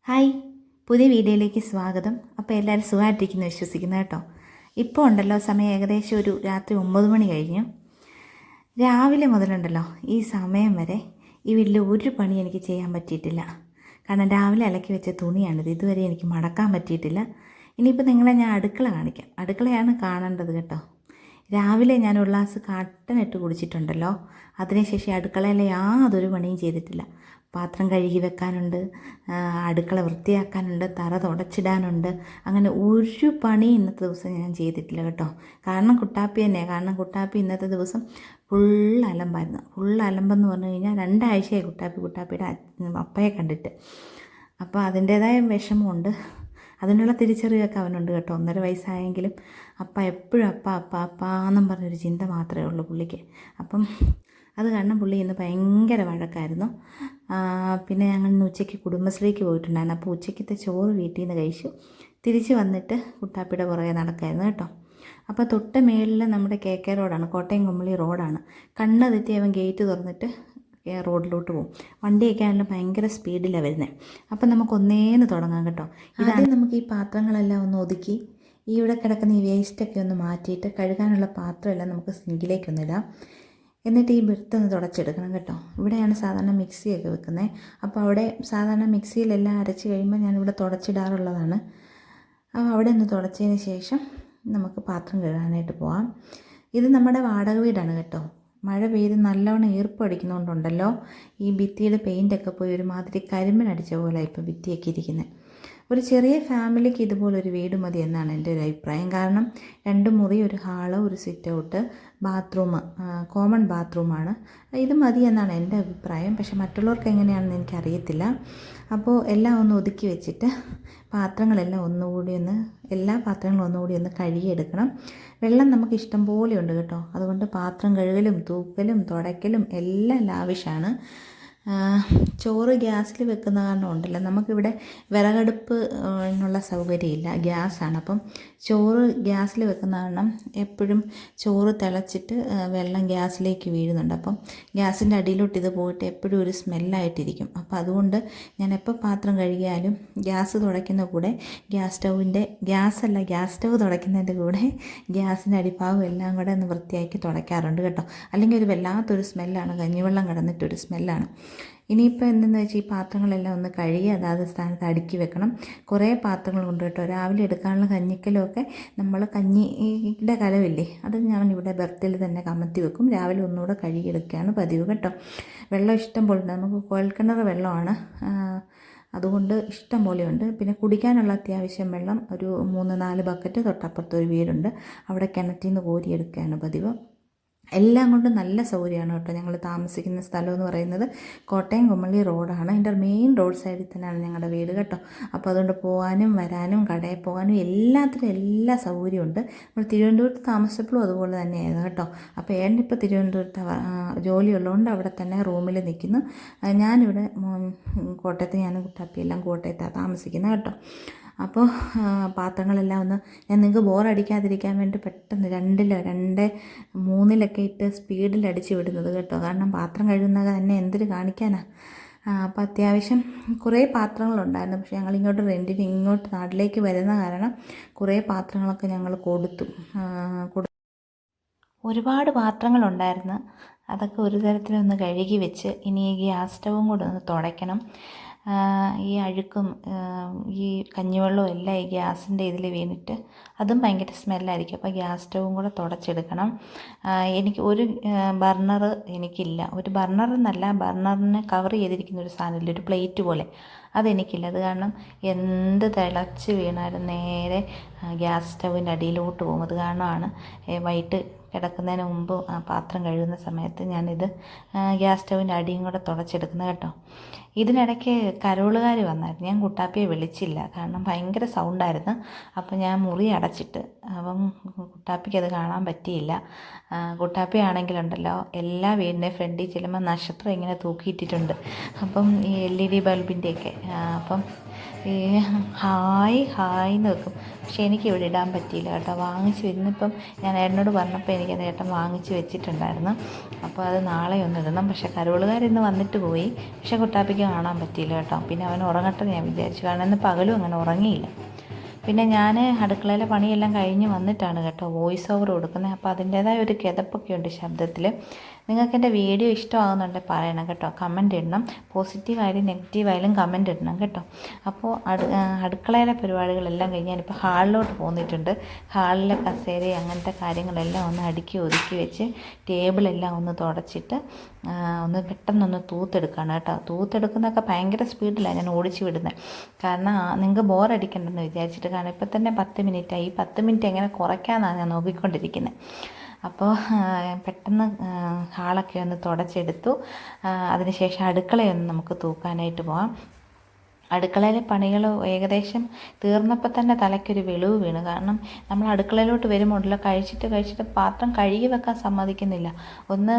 Hi, പുതിയ വീഡിയോയിലേക്ക് സ്വാഗതം. അപ്പോൾ എല്ലാവരും സുഖമായിട്ടിരിക്കുന്നു വിശ്വസിക്കുന്നു കേട്ടോ. ഇപ്പോൾ ഉണ്ടല്ലോ, സമയം ഏകദേശം ഒരു രാത്രി 9 മണി കഴിഞ്ഞു. രാവിലെ മുതലുണ്ടല്ലോ ഈ സമയം വരെ ഈ വീട്ടിൽ ഒരു പണി എനിക്ക് ചെയ്യാൻ പറ്റിയിട്ടില്ല. കാരണം രാവിലെ അലക്കി വെച്ച തുണിയാണിത്, ഇതുവരെ എനിക്ക് മടക്കാൻ പറ്റിയിട്ടില്ല. ഇനിയിപ്പോൾ നിങ്ങളെ ഞാൻ അടുക്കള കാണിക്കാം. അടുക്കളയാണ് കാണേണ്ടത് കേട്ടോ. രാവിലെ ഞാൻ ഒരു ഗ്ലാസ് കട്ടനിട്ട് കുടിച്ചിട്ടുണ്ടല്ലോ, അതിനുശേഷം അടുക്കളയിലെ യാതൊരു പണിയും ചെയ്തിട്ടില്ല. പാത്രം കഴുകി വെക്കാനുണ്ട്, അടുക്കള വൃത്തിയാക്കാനുണ്ട്, തറ തുടച്ചിടാനുണ്ട്. അങ്ങനെ ഒരു പണി ഇന്നത്തെ ദിവസം ഞാൻ ചെയ്തിട്ടില്ല കേട്ടോ. കാരണം കുട്ടാപ്പി തന്നെയാണ്. കാരണം കുട്ടാപ്പി ഇന്നത്തെ ദിവസം ഫുൾ അലമ്പായിരുന്നു. ഫുൾ അലമ്പെന്ന് പറഞ്ഞു കഴിഞ്ഞാൽ 2 ആഴ്ചയായി കുട്ടാപ്പിയുടെ അപ്പയെ കണ്ടിട്ട്. അപ്പോൾ അതിൻ്റേതായ വിഷമമുണ്ട്, അതിനുള്ള തിരിച്ചറിവൊക്കെ അവനുണ്ട് കേട്ടോ. 1.5 വയസ്സായെങ്കിലും അപ്പ എപ്പോഴും അപ്പ എന്നും പറഞ്ഞൊരു ചിന്ത മാത്രമേ ഉള്ളൂ പുള്ളിക്ക്. അപ്പം അത് കാരണം പുള്ളി ഇന്ന് ഭയങ്കര വഴക്കായിരുന്നു. പിന്നെ ഞങ്ങൾ ഇന്ന് ഉച്ചയ്ക്ക് കുടുംബശ്രീക്ക് പോയിട്ടുണ്ടായിരുന്നു. അപ്പോൾ ഉച്ചയ്ക്കത്തെ ചോറ് വീട്ടിൽ നിന്ന് കഴിച്ചു. തിരിച്ച് വന്നിട്ട് കുട്ടാപ്പിയുടെ പുറകെ നടക്കായിരുന്നു കേട്ടോ. അപ്പോൾ തൊട്ട് മേളിൽ നമ്മുടെ KK റോഡാണ്, കോട്ടയം കുമളി റോഡാണ്. കണ്ണ് തെറ്റി അവൻ ഗേറ്റ് തുറന്നിട്ട് റോഡിലോട്ട് പോകും. വണ്ടിയൊക്കെ ആണെങ്കിലും ഭയങ്കര സ്പീഡിലാണ് വരുന്നത്. അപ്പം നമുക്ക് ഒന്നേന്ന് തുടങ്ങാം കേട്ടോ. ഇതാദ്യം നമുക്ക് ഈ പാത്രങ്ങളെല്ലാം ഒന്ന് ഒതുക്കി ഈ ഇവിടെ കിടക്കുന്ന ഈ വേസ്റ്റൊക്കെ ഒന്ന് മാറ്റിയിട്ട് കഴുകാനുള്ള പാത്രമെല്ലാം നമുക്ക് സിങ്കിലേക്കൊന്നിടാം. എന്നിട്ട് ഈ ബെർത്തൊന്ന് തുടച്ചെടുക്കണം കേട്ടോ. ഇവിടെയാണ് സാധാരണ മിക്സിയൊക്കെ വെക്കുന്നത്. അപ്പോൾ അവിടെ സാധാരണ മിക്സിയിലെല്ലാം അരച്ച് കഴിയുമ്പോൾ ഞാനിവിടെ തുടച്ചിടാറുള്ളതാണ്. അപ്പോൾ അവിടെ ഒന്ന് തുടച്ചതിന് ശേഷം നമുക്ക് പാത്രം കഴുകാനായിട്ട് പോകാം. ഇത് നമ്മുടെ വാടക വീടാണ് കേട്ടോ. മഴ പെയ്ത് നല്ലവണ്ണം ഈർപ്പടിക്കുന്നതുകൊണ്ടുണ്ടല്ലോ ഈ ഭിത്തിയുടെ പെയിൻ്റൊക്കെ പോയി ഒരുമാതിരി കരിമ്പനടിച്ച പോലെ ഇപ്പോൾ ഭിത്തിയൊക്കെ ഇരിക്കുന്നത്. ഒരു ചെറിയ ഫാമിലിക്ക് ഇതുപോലൊരു വീട് മതി എന്നാണ് എൻ്റെ ഒരു അഭിപ്രായം. കാരണം 2 മുറി, ഒരു ഹാള്, ഒരു സിറ്റ് ഔട്ട്, ബാത്റൂം, കോമൺ ബാത്റൂമാണ്. ഇത് മതി എന്നാണ് എൻ്റെ അഭിപ്രായം. പക്ഷെ മറ്റുള്ളവർക്ക് എങ്ങനെയാണെന്ന് എനിക്കറിയത്തില്ല. അപ്പോൾ എല്ലാം ഒന്ന് ഒതുക്കി വെച്ചിട്ട് പാത്രങ്ങളെല്ലാം എല്ലാ പാത്രങ്ങളും ഒന്നുകൂടി ഒന്ന് കഴുകിയെടുക്കണം. വെള്ളം നമുക്ക് ഇഷ്ടം പോലെ ഉണ്ട് കേട്ടോ. അതുകൊണ്ട് പാത്രം കഴുകലും തൂക്കലും തുടയ്ക്കലും എല്ലാം ലാവിഷാണ്. ചോറ് ഗ്യാസിൽ വെക്കുന്ന കാരണം ഉണ്ടല്ലോ, നമുക്കിവിടെ വിറകടുപ്പ് എന്നുള്ള സൗകര്യമില്ല, ഗ്യാസാണ്. അപ്പം ചോറ് ഗ്യാസിൽ വെക്കുന്ന കാരണം എപ്പോഴും ചോറ് തിളച്ചിട്ട് വെള്ളം ഗ്യാസിലേക്ക് വീഴുന്നുണ്ട്. അപ്പം ഗ്യാസിൻ്റെ അടിയിലോട്ട് ഇത് പോയിട്ട് എപ്പോഴും ഒരു സ്മെല്ലായിട്ടിരിക്കും. അപ്പോൾ അതുകൊണ്ട് ഞാൻ എപ്പോൾ പാത്രം കഴുകിയാലും ഗ്യാസ് തുടയ്ക്കുന്ന കൂടെ ഗ്യാസ് സ്റ്റവ് തുടയ്ക്കുന്നതിൻ്റെ കൂടെ ഗ്യാസിൻ്റെ അടിഭാഗം എല്ലാം കൂടെ ഒന്ന് വൃത്തിയാക്കി തുടയ്ക്കാറുണ്ട് കേട്ടോ. അല്ലെങ്കിൽ ഒരു വല്ലാത്തൊരു സ്മെല്ലാണ്, കഞ്ഞിവെള്ളം കിടന്നിട്ടൊരു സ്മെല്ലാണ്. ഇനിയിപ്പോൾ എന്തെന്ന് വെച്ചാൽ ഈ പാത്രങ്ങളെല്ലാം ഒന്ന് കഴുകി അതാത് സ്ഥാനത്ത് അടുക്കി വെക്കണം. കുറേ പാത്രങ്ങളുണ്ട് കേട്ടോ. രാവിലെ എടുക്കാനുള്ള കഞ്ഞിക്കലൊക്കെ നമ്മൾ കഞ്ഞിയുടെ കലമില്ലേ, അത് ഞാൻ ഇവിടെ ബെർത്തിൽ തന്നെ കമത്തി വെക്കും. രാവിലെ ഒന്നുകൂടെ കഴുകിയെടുക്കുകയാണ് പതിവ് കേട്ടോ. വെള്ളം ഇഷ്ടം പോലെ ഉണ്ട്, നമുക്ക് കുഴൽക്കിണർ വെള്ളമാണ്, അതുകൊണ്ട് ഇഷ്ടം പോലെയുണ്ട്. പിന്നെ കുടിക്കാനുള്ള അത്യാവശ്യം വെള്ളം ഒരു 3-4 ബക്കറ്റ് തൊട്ടപ്പുറത്തൊരു വീടുണ്ട്, അവിടെ കിണറ്റിൽ നിന്ന് കോരിയെടുക്കുകയാണ് പതിവ്. എല്ലാം കൊണ്ടും നല്ല സൗകര്യമാണ് കേട്ടോ. ഞങ്ങൾ താമസിക്കുന്ന സ്ഥലം എന്ന് പറയുന്നത് കോട്ടയം കുമളി റോഡാണ്. അതിൻ്റെ മെയിൻ റോഡ് സൈഡിൽ തന്നെയാണ് ഞങ്ങളുടെ വീട് കേട്ടോ. അപ്പോൾ അതുകൊണ്ട് പോകാനും വരാനും കടയിൽ പോകാനും എല്ലാത്തിനും എല്ലാ സൗകര്യമുണ്ട്. നമ്മൾ തിരുവനന്തപുരത്ത് താമസിച്ചപ്പോഴും അതുപോലെ തന്നെയായിരുന്നു കേട്ടോ. അപ്പോൾ ഏട്ടനിപ്പോൾ തിരുവനന്തപുരത്ത് ജോലി ഉള്ളതുകൊണ്ട് അവിടെ തന്നെ റൂമിൽ നിൽക്കുന്നു. ഞാനിവിടെ കോട്ടയത്ത്, ഞാൻ കുട്ടാപ്പിയെല്ലാം കോട്ടയത്താണ് താമസിക്കുന്നത് കേട്ടോ. അപ്പോൾ പാത്രങ്ങളെല്ലാം ഒന്ന് ഞാൻ നിങ്ങൾക്ക് ബോറടിക്കാതിരിക്കാൻ വേണ്ടി പെട്ടെന്ന് 2-3 ഇട്ട് സ്പീഡിൽ അടിച്ച് വിടുന്നത് കേട്ടോ. കാരണം പാത്രം കഴുകുന്നത് തന്നെ എന്തൊരു കാണിക്കാനാണ്. അപ്പോൾ അത്യാവശ്യം കുറേ പാത്രങ്ങളുണ്ടായിരുന്നു. പക്ഷേ ഞങ്ങൾ ഇങ്ങോട്ട് നാട്ടിലേക്ക് വരുന്ന കാരണം കുറേ പാത്രങ്ങളൊക്കെ ഞങ്ങൾ കൊടുത്തു. ഒരുപാട് പാത്രങ്ങളുണ്ടായിരുന്നു. അതൊക്കെ ഒരു തരത്തിലൊന്ന് കഴുകി വെച്ച് ഇനി ഈ ഗ്യാസ് സ്റ്റവും കൂടെ ഒന്ന് തുടയ്ക്കണം. ഈ അഴുക്കും ഈ കഞ്ഞിവെള്ളവും എല്ലാം ഈ ഗ്യാസിൻ്റെ ഇതിൽ വീണിട്ട് അതും ഭയങ്കര സ്മെല്ലായിരിക്കും. അപ്പോൾ ഗ്യാസ് സ്റ്റവും കൂടെ തുടച്ചെടുക്കണം. എനിക്ക് ഒരു ബർണർ എനിക്കില്ല. ഒരു ബർണറെന്നല്ല, ബർണറിന് കവർ ചെയ്തിരിക്കുന്ന ഒരു സാധനമില്ല, ഒരു പ്ലേറ്റ് പോലെ, അതെനിക്കില്ല. അത് കാരണം എന്ത് തിളച്ച് വീണാലും നേരെ ഗ്യാസ് സ്റ്റവിൻ്റെ അടിയിലോട്ട് പോകും. അത് കാരണമാണ് വൈകിട്ട് കിടക്കുന്നതിന് മുമ്പ് പാത്രം കഴുകുന്ന സമയത്ത് ഞാനിത് ഗ്യാസ് സ്റ്റവിൻ്റെ അടിയും കൂടെ തുടച്ചെടുക്കുന്നത് കേട്ടോ. ഇതിനിടയ്ക്ക് കരോളുകാർ വന്നായിരുന്നു. ഞാൻ കുട്ടാപ്പിയെ വിളിച്ചില്ല, കാരണം ഭയങ്കര സൗണ്ടായിരുന്നു. അപ്പോൾ ഞാൻ മുറി അടച്ചിട്ട്, അപ്പം കുട്ടാപ്പിക്ക് അത് കാണാൻ പറ്റിയില്ല. കുട്ടാപ്പി ആണെങ്കിലുണ്ടല്ലോ എല്ലാ വീടിൻ്റെ ഫ്രണ്ടിൽ ചെല്ലുമ്പോൾ നക്ഷത്രം ഇങ്ങനെ തൂക്കിയിട്ടിട്ടുണ്ട്. അപ്പം ഈ LED ബൾബിൻ്റെയൊക്കെ, അപ്പം ഈ ഹായ് എന്ന് വെക്കും. പക്ഷേ എനിക്ക് ഇവിടെ ഇടാൻ പറ്റിയില്ല കേട്ടോ. വാങ്ങിച്ച് വരുന്നിപ്പം ഞാൻ ഏട്ടനോട് പറഞ്ഞപ്പോൾ എനിക്കത് ഏട്ടൻ വാങ്ങിച്ച് വെച്ചിട്ടുണ്ടായിരുന്നു. അപ്പോൾ അത് നാളെ ഒന്ന് ഇടണം. പക്ഷേ കരോളുകാരിന്ന് വന്നിട്ട് പോയി. പക്ഷേ കുട്ടാപ്പിക്ക് കാണാൻ പറ്റിയില്ല കേട്ടോ. പിന്നെ അവൻ ഉറങ്ങട്ടെ ഞാൻ വിചാരിച്ചു, കാരണം ഇന്ന് പകലും അങ്ങനെ ഉറങ്ങിയില്ല. പിന്നെ ഞാൻ അടുക്കളയിലെ പണിയെല്ലാം കഴിഞ്ഞ് വന്നിട്ടാണ് കേട്ടോ വോയിസ് ഓവർ കൊടുക്കുന്നത്. അപ്പോൾ അതിൻ്റേതായ ഒരു കിതപ്പൊക്കെ ഉണ്ട് ശബ്ദത്തിൽ. നിങ്ങൾക്ക് എൻ്റെ വീഡിയോ ഇഷ്ടമാകുന്നുണ്ടെങ്കിൽ പറയണം കേട്ടോ, കമൻറ്റ് ഇടണം. പോസിറ്റീവായാലും നെഗറ്റീവായാലും കമൻറ്റ് ഇടണം കേട്ടോ. അപ്പോൾ അടുക്കളയിലെ പരിപാടികളെല്ലാം കഴിഞ്ഞ് ഞാനിപ്പോൾ ഹാളിലോട്ട് പോന്നിട്ടുണ്ട്. ഹാളിലെ കസേര അങ്ങനത്തെ കാര്യങ്ങളെല്ലാം ഒന്ന് അടുക്കി ഒതുക്കി വെച്ച് ടേബിളെല്ലാം ഒന്ന് തുടച്ചിട്ട് ഒന്ന് പെട്ടെന്നൊന്ന് തൂത്തെടുക്കുകയാണ് കേട്ടോ. തൂത്തെടുക്കുന്നതൊക്കെ ഭയങ്കര സ്പീഡിലാണ് ഞാൻ ഓടിച്ച് വിടുന്നത്, കാരണം നിങ്ങൾക്ക് ബോറടിക്കണ്ടെന്ന് വിചാരിച്ചിട്ട്. കാരണം ഇപ്പം തന്നെ 10 മിനിറ്റായി. 10 മിനിറ്റ് എങ്ങനെ കുറയ്ക്കാമെന്നാണ് ഞാൻ നോക്കിക്കൊണ്ടിരിക്കുന്നത്. അപ്പോൾ പെട്ടെന്ന് ഹാളൊക്കെ ഒന്ന് തുടച്ചെടുത്തു. അതിനുശേഷം അടുക്കളയൊന്ന് നമുക്ക് തൂക്കാനായിട്ട് പോകാം. അടുക്കളയിലെ പണികൾ ഏകദേശം തീർന്നപ്പോൾ തന്നെ തലയ്ക്കൊരു വെളിവ് വീണ്. കാരണം നമ്മൾ അടുക്കളയിലോട്ട് വരുമ്പോഴല്ലോ കഴിച്ചിട്ട് പാത്രം കഴുകി വെക്കാൻ സമ്മതിക്കുന്നില്ല. ഒന്ന്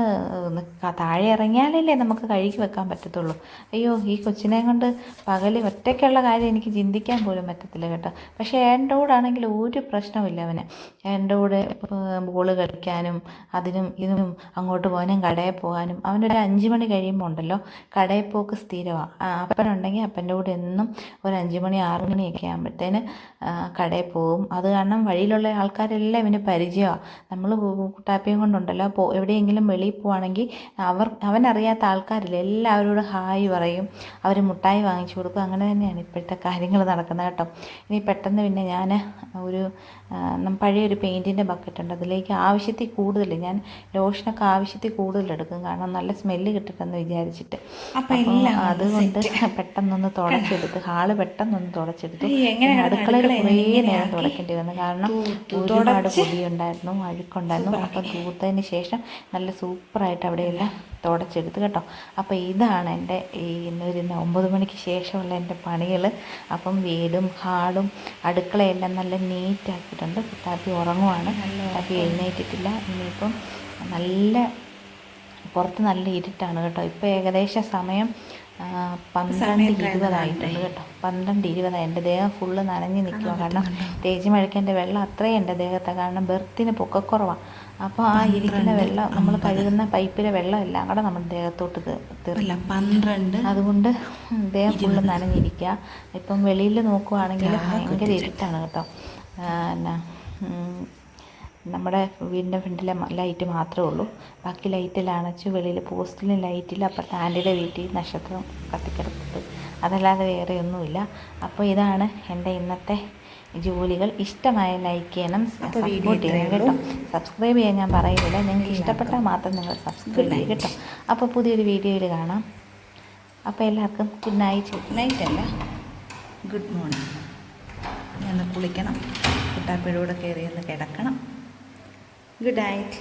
താഴെ ഇറങ്ങിയാലല്ലേ നമുക്ക് കഴുകി വെക്കാൻ പറ്റത്തുള്ളൂ. അയ്യോ, ഈ കൊച്ചിനെ കൊണ്ട് പകൽ ഒറ്റയ്ക്കുള്ള കാര്യം എനിക്ക് ചിന്തിക്കാൻ പോലും പറ്റത്തില്ല കേട്ടോ. പക്ഷേ എൻ്റെ കൂടെ ആണെങ്കിൽ ഒരു പ്രശ്നമില്ല അവന്. എൻ്റെ കൂടെ ബോൾ കളിക്കാനും അതിനും ഇതിനും അങ്ങോട്ട് പോകാനും കടയിൽ പോകാനും. അവനൊരു 5 മണി കഴിയുമ്പോൾ ഉണ്ടല്ലോ കടയിൽ പോക്ക് സ്ഥിരമാണ്. അപ്പനുണ്ടെങ്കിൽ അപ്പൻ്റെ കൂടെ എന്നും ഒരു 5 മണി 6 മണിയൊക്കെ ആകുമ്പോഴത്തേന് കടയിൽ പോകും. അത് കാരണം വഴിയിലുള്ള ആൾക്കാരെല്ലാം ഇവന് പരിചയമാണ്. നമ്മൾ കുട്ടാപ്പിയും കൊണ്ടുണ്ടല്ലോ എവിടെയെങ്കിലും വെളിയിൽ പോവുകയാണെങ്കിൽ അവനറിയാത്ത ആൾക്കാരില്ല, എല്ലാവരോടും ഹായ് പറയും, അവർ മുട്ടായി വാങ്ങിച്ചു കൊടുക്കും. അങ്ങനെ തന്നെയാണ് ഇപ്പോഴത്തെ കാര്യങ്ങൾ നടക്കുന്നത് കേട്ടോ. ഇനി പെട്ടെന്ന് പിന്നെ ഞാൻ ഒരു പഴയൊരു പെയിൻറ്റിൻ്റെ ബക്കറ്റ് ഉണ്ട്, അതിലേക്ക് ആവശ്യത്തിൽ കൂടുതൽ ഞാൻ ലോഷനൊക്കെ ആവശ്യത്തിൽ കൂടുതൽ എടുക്കും, കാരണം നല്ല സ്മെല്ല് കിട്ടട്ടെന്ന് വിചാരിച്ചിട്ട്. അപ്പോൾ അതുകൊണ്ട് പെട്ടെന്നൊന്ന് തുടച്ചെടുത്ത് ഹാള് പെട്ടെന്നൊന്ന് തുടച്ചെടുത്തു. അടുക്കളയിൽ കുറേ നേരം തുടക്കേണ്ടി വന്നു, കാരണം ഒരുപാട് പൊടിയുണ്ടായിരുന്നു, അഴുക്കുണ്ടായിരുന്നു. അപ്പം തൂത്തതിന് ശേഷം നല്ല സൂപ്പറായിട്ട് അവിടെയെല്ലാം തുടച്ചെടുത്ത് കേട്ടോ. അപ്പോൾ ഇതാണ് എൻ്റെ ഇന്നൊരു 9 മണിക്ക് ശേഷമുള്ള എൻ്റെ പണികൾ. അപ്പം വീടും ഹാളും അടുക്കളയെല്ലാം നല്ല നീറ്റാക്കിയിട്ടുണ്ട്. കുട്ടാപ്പി ഉറങ്ങുവാണ്, കുട്ടാപ്പി എഴുന്നേറ്റിട്ടില്ല. ഇനിയിപ്പം നല്ല പുറത്ത് നല്ല ഇരുട്ടാണ് കേട്ടോ. ഇപ്പോൾ ഏകദേശം സമയം 12:20 ആയിട്ടുണ്ട് കേട്ടോ. 12:20. എൻ്റെ ദേഹം ഫുള്ള് നനഞ്ഞ് നിൽക്കുക, കാരണം തേച്ച് മഴയ്ക്കേണ്ട വെള്ളം അത്രയും എൻ്റെ ദേഹത്താണ്. കാരണം ബെർത്തിന് പൊക്കക്കുറവാണ്. അപ്പോൾ ആ ഇരിക്കുന്ന വെള്ളം, നമ്മൾ കഴുകുന്ന പൈപ്പിലെ വെള്ളം എല്ലാം കൂടെ നമ്മുടെ ദേഹത്തോട്ട് തീർന്നില്ല. 12. അതുകൊണ്ട് ദേഹം ഫുള്ള് നനഞ്ഞിരിക്കുക. ഇപ്പം വെളിയിൽ നോക്കുവാണെങ്കിൽ ഭയങ്കര ഇരുട്ടാണ് കേട്ടോ. എന്നാ നമ്മുടെ വീടിൻ്റെ ഫ്രണ്ടിലെ ലൈറ്റ് മാത്രമേ ഉള്ളൂ, ബാക്കി ലൈറ്റെല്ലാം അണച്ചു. വെളിയിൽ പോസ്റ്റിലും ലൈറ്റില്ല. അപ്പുറത്തെ ആൻറ്റിയുടെ വീട്ടിൽ നക്ഷത്രം കത്തിക്കിടക്കുന്നത്, അതല്ലാതെ വേറെ ഒന്നുമില്ല. അപ്പോൾ ഇതാണ് എൻ്റെ ഇന്നത്തെ ജോലികൾ. ഇഷ്ടമായ ലൈക്ക് ചെയ്യണം, സപ്പോർട്ട് ചെയ്യണം കേട്ടോ. സബ്സ്ക്രൈബ് ചെയ്യാൻ ഞാൻ പറയുന്നില്ല, നിങ്ങൾക്ക് ഇഷ്ടപ്പെട്ടാൽ മാത്രം നിങ്ങൾ സബ്സ്ക്രൈബ് ചെയ്യും കേട്ടോ. അപ്പോൾ പുതിയൊരു വീഡിയോയിൽ കാണാം. അപ്പോൾ എല്ലാവർക്കും ഗുഡ് നൈറ്റ്. നൈറ്റ് അല്ല, ഗുഡ് മോർണിംഗ്. ഞാൻ കുളിക്കണം, കുട്ടാപ്പിയുടെ കൂടെ കയറി ഒന്ന് കിടക്കണം. Good night.